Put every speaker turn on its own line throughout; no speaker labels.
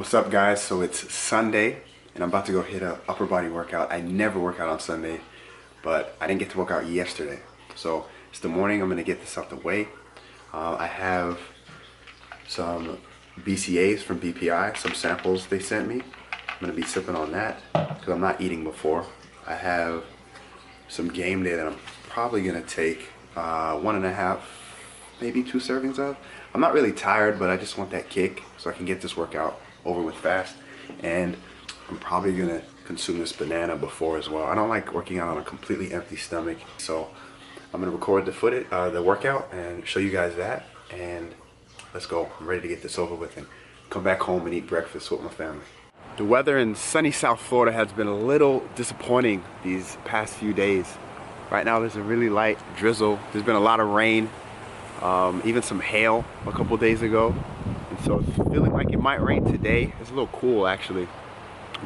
What's up, guys? So it's Sunday and I'm about to go hit a upper body workout. I never work out on Sunday, but I didn't get to work out yesterday. So it's the morning. I'm gonna get this out the way. I have some BCAAs from BPI, some samples they sent me. I'm gonna be sipping on that because I'm not eating before. I have some game day that I'm probably gonna take 1.5, maybe 2 servings of. I'm not really tired, but I just want that kick so I can get this workout over with fast. And I'm probably gonna consume this banana before as well. I don't like working out on a completely empty stomach, so I'm gonna record the workout and show you guys that. And let's go. I'm ready to get this over with and come back home and eat breakfast with my family. The weather in sunny South Florida has been a little disappointing these past few days. Right now there's a really light drizzle. There's been a lot of rain, even some hail a couple days ago. And so it's feeling like it might rain today. It's a little cool actually,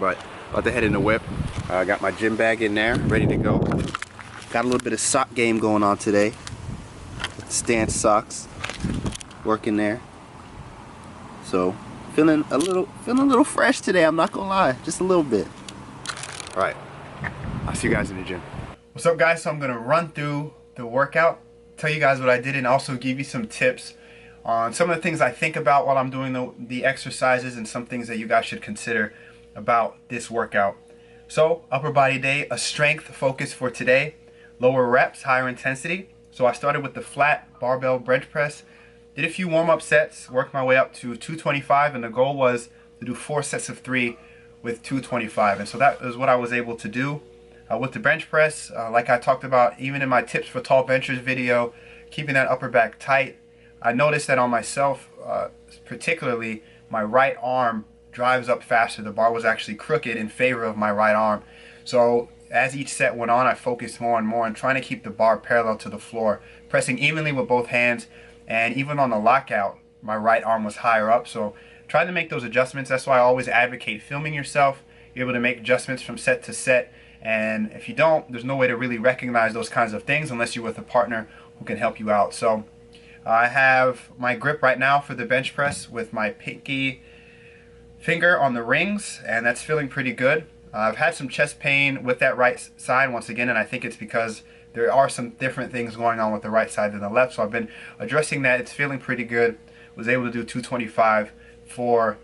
but about to head in the whip. I got my gym bag in there, ready to go. Got a little bit of sock game going on today. With the stance socks, working there. So feeling a little fresh today. I'm not gonna lie, just a little bit. All right, I'll see you guys in the gym. What's up, guys? So I'm gonna run through the workout, tell you guys what I did, and also give you some tips on some of the things I think about while I'm doing the exercises and some things that you guys should consider about this workout. So upper body day, a strength focus for today, lower reps, higher intensity. So I started with the flat barbell bench press, did a few warm-up sets, worked my way up to 225, and the goal was to do 4 sets of 3 with 225. And so that is what I was able to do with the bench press. Like I talked about even in my tips for tall benchers video, keeping that upper back tight. I noticed that on myself, particularly my right arm drives up faster. The bar was actually crooked in favor of my right arm. So as each set went on, I focused more and more on trying to keep the bar parallel to the floor, pressing evenly with both hands. And even on the lockout, my right arm was higher up. So try to make those adjustments. That's why I always advocate filming yourself. You're able to make adjustments from set to set. And if you don't, there's no way to really recognize those kinds of things unless you're with a partner who can help you out. So I have my grip right now for the bench press with my pinky finger on the rings, and that's feeling pretty good. I've had some chest pain with that right side once again, and I think it's because there are some different things going on with the right side than the left. So I've been addressing that. It's feeling pretty good. Was able to do 225 for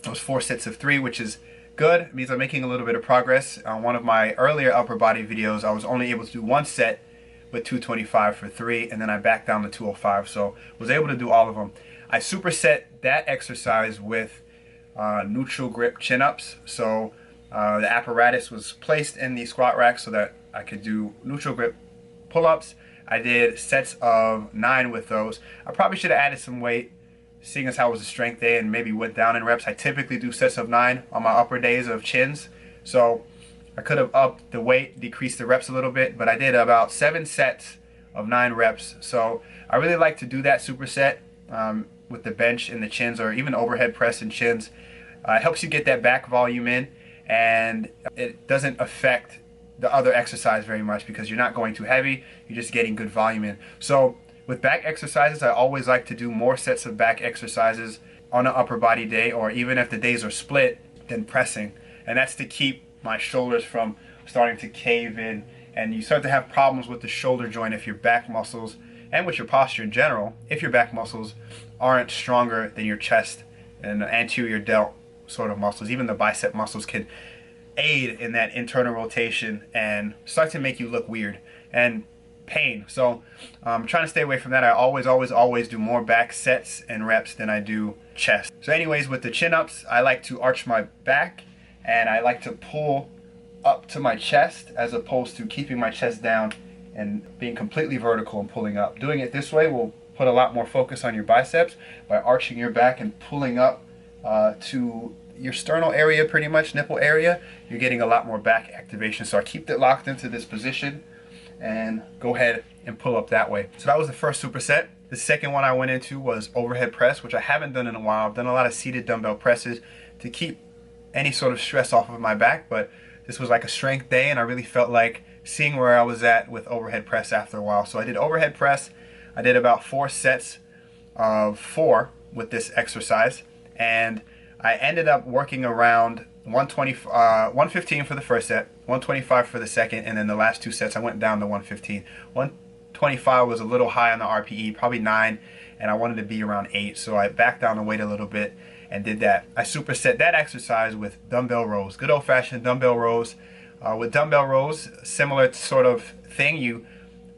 those 4 sets of 3, which is good. It means I'm making a little bit of progress. On one of my earlier upper body videos, I was only able to do 1 set with 225 for 3, and then I backed down to 205. So was able to do all of them. I superset that exercise with neutral grip chin-ups. So the apparatus was placed in the squat rack so that I could do neutral grip pull-ups. I did sets of 9 with those. I probably should have added some weight, seeing as how it was a strength day, and maybe went down in reps. I typically do sets of 9 on my upper days of chins. So I could have upped the weight, decreased the reps a little bit, but I did about 7 sets of 9 reps. So I really like to do that superset with the bench and the chins, or even overhead press and chins. It helps you get that back volume in, and it doesn't affect the other exercise very much because you're not going too heavy, you're just getting good volume in. So with back exercises, I always like to do more sets of back exercises on an upper body day, or even if the days are split, than pressing. And that's to keep my shoulders from starting to cave in, and you start to have problems with the shoulder joint if your back muscles, and with your posture in general, if your back muscles aren't stronger than your chest and anterior delt sort of muscles. Even the bicep muscles can aid in that internal rotation and start to make you look weird and pain. So I'm trying to stay away from that. I always do more back sets and reps than I do chest. So anyways, with the chin-ups, I like to arch my back and I like to pull up to my chest as opposed to keeping my chest down and being completely vertical and pulling up. Doing it this way will put a lot more focus on your biceps by arching your back and pulling up to your sternal area, pretty much nipple area. You're getting a lot more back activation. So I keep it locked into this position and go ahead and pull up that way. So that was the first superset. The second one I went into was overhead press, which I haven't done in a while. I've done a lot of seated dumbbell presses to keep any sort of stress off of my back, but this was like a strength day and I really felt like seeing where I was at with overhead press after a while. So I did overhead press. I did about 4 sets of 4 with this exercise, and
I ended up working around 115 for the first set, 125 for the second, and then the last two sets I went down to 115. 125 was a little high on the RPE, probably 9, and I wanted to be around 8, so I backed down the weight a little bit and did that. I superset that exercise with dumbbell rows, good old-fashioned dumbbell rows. With dumbbell rows, similar sort of thing.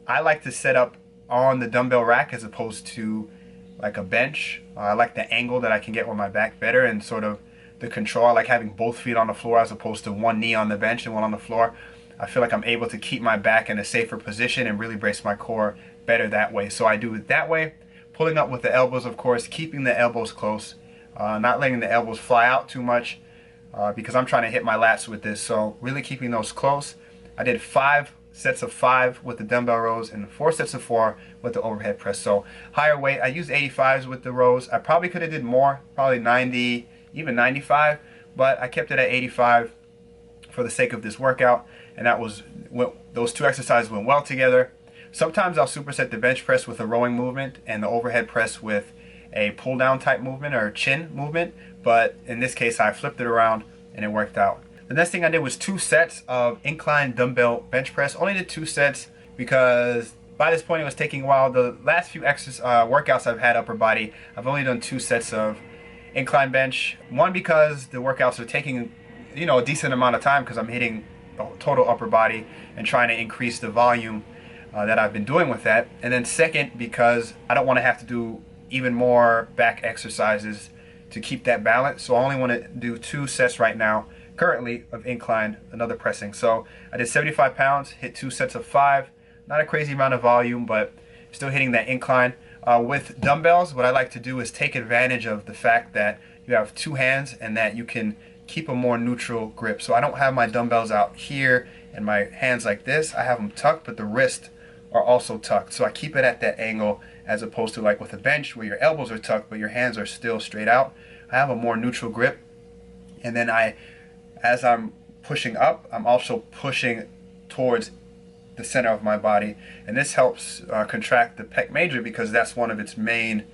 I like to set up on the dumbbell rack as opposed to like a bench. I like the angle that I can get with my back better, and sort of the control. I like having both feet on the floor as opposed to one knee on the bench and one on the floor. I feel like I'm able to keep my back in a safer position and really brace my core better that way. So I do it that way, pulling up with the elbows, of course, keeping the elbows close, not letting the elbows fly out too much, because I'm trying to hit my lats with this. So really keeping those close. I did 5 sets of 5 with the dumbbell rows and 4 sets of 4 with the overhead press. So higher weight. I used 85s with the rows. I probably could have did more, probably 90, even 95, but I kept it at 85 for the sake of this workout, and those two exercises went well together. Sometimes I'll superset the bench press with a rowing movement and the overhead press with a pull down type movement or chin movement, but in this case I flipped it around and it worked out. The next thing I did was 2 sets of incline dumbbell bench press. Only did 2 sets because by this point it was taking a while. The last few workouts I've had upper body, I've only done 2 sets of incline bench. One, because the workouts are taking a decent amount of time because I'm hitting the total upper body and trying to increase the volume that I've been doing with that. And then second, because I don't want to have to do even more back exercises to keep that balance. So I only want to do 2 sets right now currently of incline, another pressing. So I did 75 pounds, hit 2 sets of 5. Not a crazy amount of volume, but still hitting that incline. With dumbbells, what I like to do is take advantage of the fact that you have 2 hands and that you can keep a more neutral grip. So I don't have my dumbbells out here and my hands like this. I have them tucked, but the wrists are also tucked. So I keep it at that angle as opposed to like with a bench where your elbows are tucked, but your hands are still straight out. I have a more neutral grip. And then as I'm pushing up, I'm also pushing towards the center of my body, and this helps contract the pec major because that's one of its main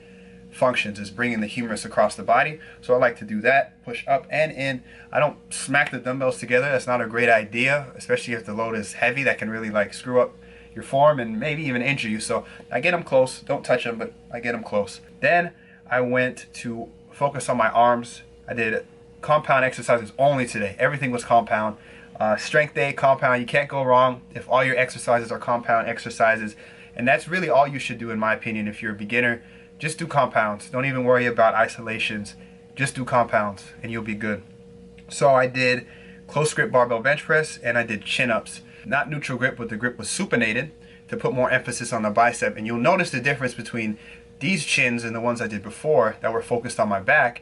functions, is bringing the humerus across the body. So I like to do that, push up and in. I don't smack the dumbbells together. That's not a great idea, especially if the load is heavy. That can really like screw up your form and maybe even injure you. So I get them close, don't touch them, but I get them close. Then I went to focus on my arms. I did compound exercises only today. Everything was compound. Strength day, compound. You can't go wrong if all your exercises are compound exercises, and that's really all you should do in my opinion. If you're a beginner, just do compounds. Don't even worry about isolations. Just do compounds and you'll be good. So I did close grip barbell bench press and I did chin ups. Not neutral grip, but the grip was supinated to put more emphasis on the bicep, and you'll notice the difference between these chins and the ones I did before that were focused on my back.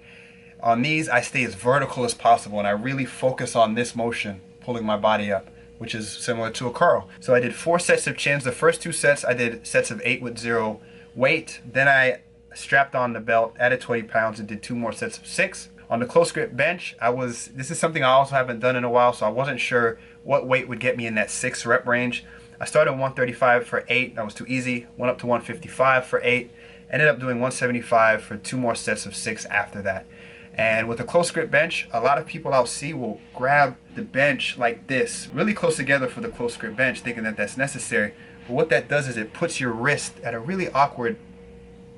On these, I stay as vertical as possible and I really focus on this motion, pulling my body up, which is similar to a curl. So I did 4 sets of chins. The first 2 sets I did sets of 8 with 0 weight. Then I strapped on the belt, added 20 pounds, and did 2 more sets of 6. On the close grip bench, this is something I also haven't done in a while, so I wasn't sure what weight would get me in that 6 rep range. I started 135 for 8, that was too easy. Went up to 155 for 8. Ended up doing 175 for 2 more sets of 6 after that. And with a close grip bench, a lot of people I'll see will grab the bench like this, really close together for the close grip bench, thinking that that's necessary. But what that does is it puts your wrist at a really awkward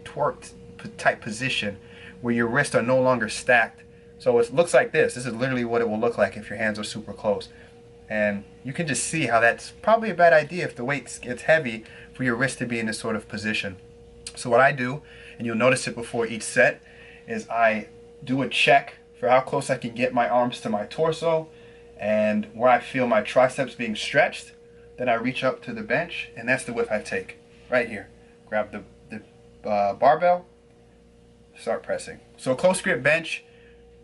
torqued type position where your wrists are no longer stacked. So it looks like this. This is literally what it will look like if your hands are super close. And you can just see how that's probably a bad idea if the weight gets heavy for your wrist to be in this sort of position. So what I do, and you'll notice it before each set, is I do a check for how close I can get my arms to my torso and where I feel my triceps being stretched. Then I reach up to the bench, and that's the width I take right here. Grab the barbell, start pressing. So a close grip bench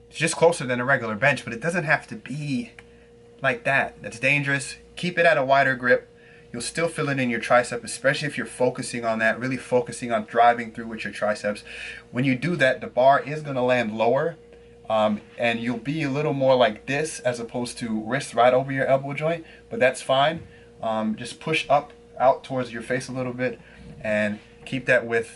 is just closer than a regular bench, but it doesn't have to be like that. That's dangerous. Keep it at a wider grip. You'll still feel it in your tricep, especially if you're focusing on that, really focusing on driving through with your triceps. When you do that, the bar is going to land lower, and you'll be a little more like this as opposed to wrist right over your elbow joint, but that's fine. Just push up, out towards your face a little bit, and keep that width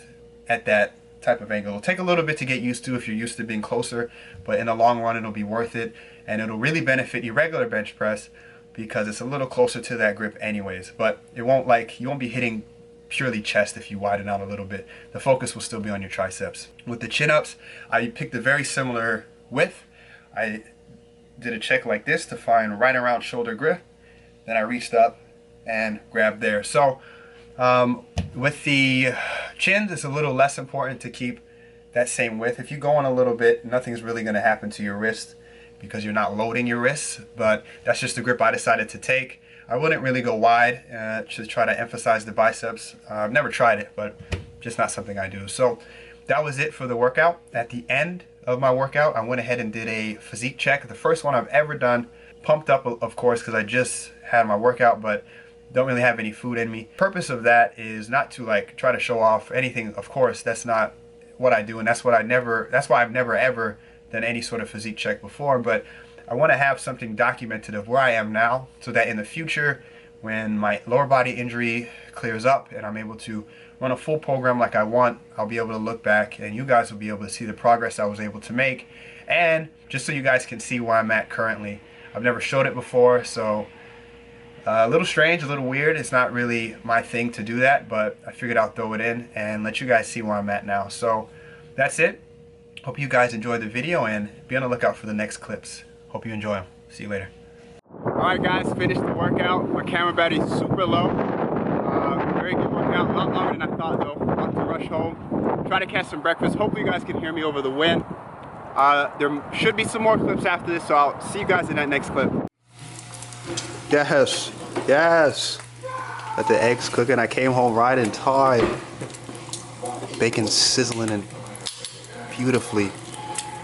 at that type of angle. It'll take a little bit to get used to if you're used to being closer, but in the long run it'll be worth it, and it'll really benefit your regular bench press because it's a little closer to that grip anyways. But it won't, like, you won't be hitting purely chest if you widen out a little bit. The focus will still be on your triceps. With the chin-ups, I picked a very similar width. I did a check like this to find right around shoulder grip. Then I reached up and grabbed there. So with the chins, it's a little less important to keep that same width. If you go on a little bit, nothing's really going to happen to your wrist because you're not loading your wrists, but that's just the grip I decided to take. I wouldn't really go wide to try to emphasize the biceps. I've never tried it, but just not something I do. So that was it for the workout. At the end of my workout, I went ahead and did a physique check. The first one I've ever done. Pumped up, of course, because I just had my workout, but don't really have any food in me. Purpose of that is not to like try to show off anything. Of course, that's not what I do, and that's why I've never ever done any sort of physique check before. But I want to have something documented of where I am now, so that in the future, when my lower body injury clears up and I'm able to run a full program like I want, I'll be able to look back and you guys will be able to see the progress I was able to make, and just so you guys can see where I'm at currently. I've never showed it before, so a little strange, a little weird. It's not really my thing to do that, but I figured I'll throw it in and let you guys see where I'm at now. So that's it. Hope you guys enjoyed the video and be on the lookout for the next clips. Hope you enjoy them. See you later. Alright guys, finished the workout. My camera battery is super low. Very good workout. A lot longer than I thought though. About to rush home. Try to catch some breakfast. Hopefully you guys can hear me over the wind. There should be some more clips after this, so I'll see you guys in that next clip. Yes, yes. Let the eggs cooking. I came home right in time. Bacon sizzling and beautifully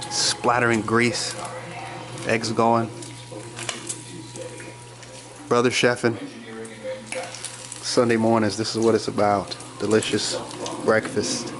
splattering grease. Eggs going. Brother chefing. Sunday mornings, this is what it's about. Delicious breakfast.